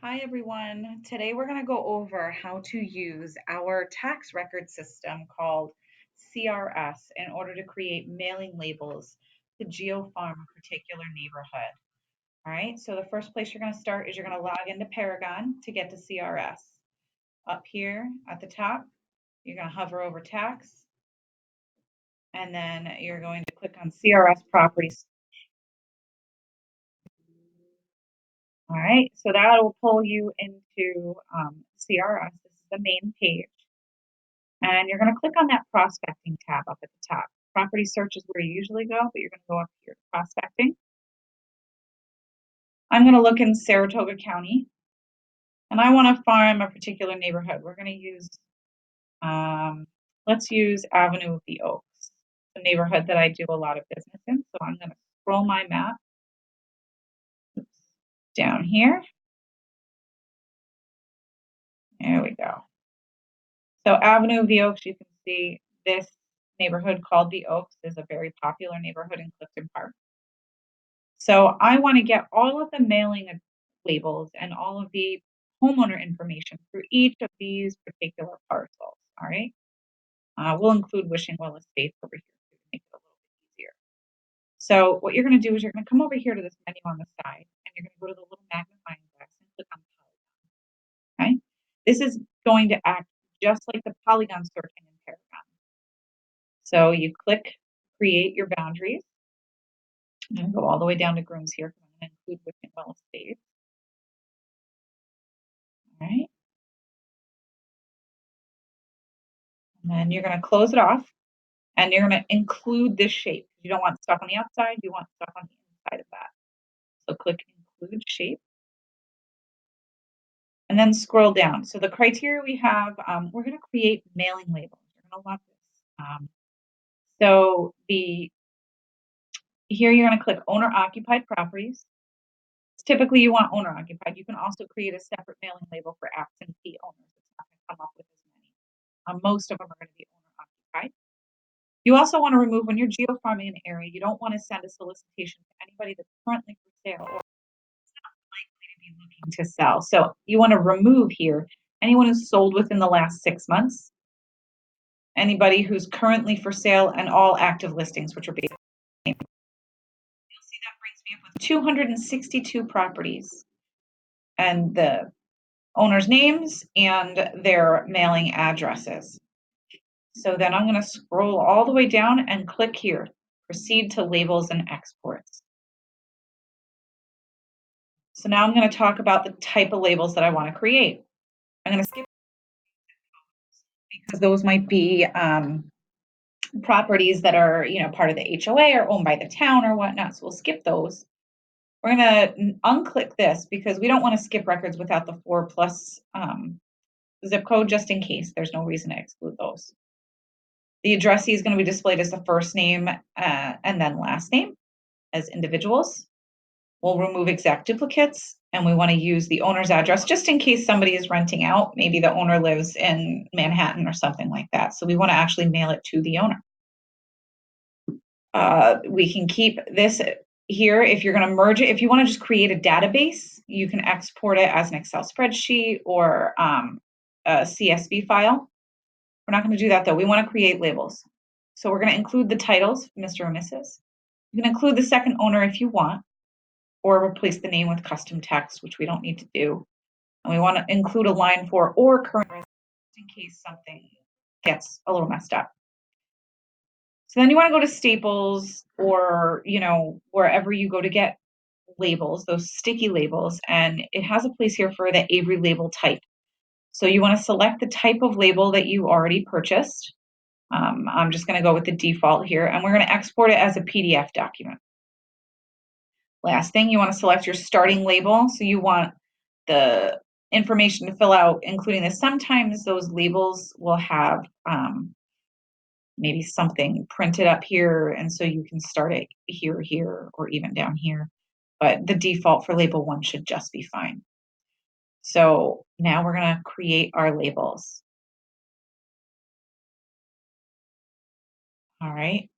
Hi everyone. Today we're going to go over how to use our tax record system called CRS in order to create mailing labels to geofarm a particular neighborhood. All right, so the first place you're going to start is you're going to log into Paragon to get to CRS. Up here at the top, you're going to hover over tax, and then you're going to click on CRS properties. All right, so that will pull you into CRS. This is the main page. And you're going to click on that prospecting tab up at the top. Property search is where you usually go, but you're going to go up here to prospecting. I'm going to look in Saratoga County, and I want to farm a particular neighborhood. We're going to use, let's use Avenue of the Oaks, the neighborhood that I do a lot of business in. So I'm going to scroll my map down here. There we go. So Avenue of the Oaks, you can see this neighborhood called the Oaks is a very popular neighborhood in Clifton Park. So I want to get all of the mailing labels and all of the homeowner information for each of these particular parcels. All right. We'll include Wishing Well Estates over here to make it a little bit easier. So what you're going to do is you're going to come over here to this menu on the side, and you're going to go to the little magnifying glass and click on Polygon. Okay. This is going to act just like the polygon searching in Paragon. So you click create your boundaries. I'm going to go all the way down to Grooms here because I'm going to include Wishing Well Estates. All right. And then you're going to close it off, and you're going to include this shape. You don't want stuff on the outside, you want stuff on the inside of that. So click include shape. And then scroll down. So the criteria we have, we're going to create mailing labels. You're going to love this. So here you're going to click owner occupied properties. Typically you want owner occupied. You can also create a separate mailing label for absentee owners. It's not going to come up with as many. Most of them are going to be owner occupied. You also want to remove, when you're geofarming an area, you don't want to send a solicitation to anybody that's currently for sale or not likely to be looking to sell. So you want to remove here anyone who's sold within the last 6 months, anybody who's currently for sale, and all active listings, which are basically the same. You'll see that brings me up with 262 properties and the owners' names and their mailing addresses. So then I'm going to scroll all the way down and click here, proceed to labels and exports. So now I'm going to talk about the type of labels that I want to create. I'm going to skip because those might be properties that are, part of the HOA or owned by the town or whatnot. So we'll skip those. We're going to unclick this because we don't want to skip records without the 4+ zip code, just in case. There's no reason to exclude those. The addressee is going to be displayed as the first name and then last name as individuals. We'll remove exact duplicates, and we want to use the owner's address just in case somebody is renting out. Maybe the owner lives in Manhattan or something like that. So we want to actually mail it to the owner. We can keep this here. If you're going to merge it, if you want to just create a database, you can export it as an Excel spreadsheet or a CSV file. We're not going to do that though. We want to create labels. So we're going to include the titles, Mr. or Mrs. You can include the second owner if you want, or replace the name with custom text, which we don't need to do. And we want to include a line for or current resident in case something gets a little messed up. So then you want to go to Staples or, wherever you go to get labels, those sticky labels, and it has a place here for the Avery label type. So you want to select the type of label that you already purchased. I'm just going to go with the default here, and we're going to export it as a PDF document. Last thing, you want to select your starting label. So you want the information to fill out, including this. Sometimes those labels will have maybe something printed up here, and so you can start it here, or even down here. But the default for label 1 should just be fine. So now we're going to create our labels. All right.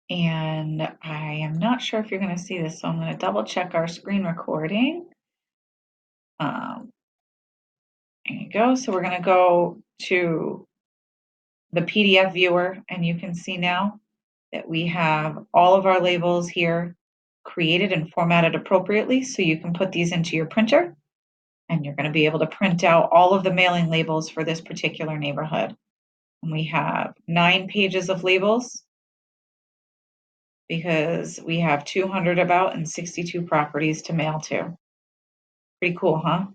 And I am not sure if you're going to see this, so I'm going to double check our screen recording. There you go. So we're going to go to the PDF viewer, and you can see now that we have all of our labels here created and formatted appropriately, so you can put these into your printer, and you're going to be able to print out all of the mailing labels for this particular neighborhood. And we have 9 pages of labels because we have 200 about and 62 properties to mail to. Pretty cool, huh?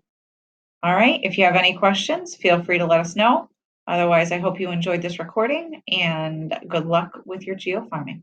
All right, if you have any questions, feel free to let us know. Otherwise, I hope you enjoyed this recording, and good luck with your geofarming.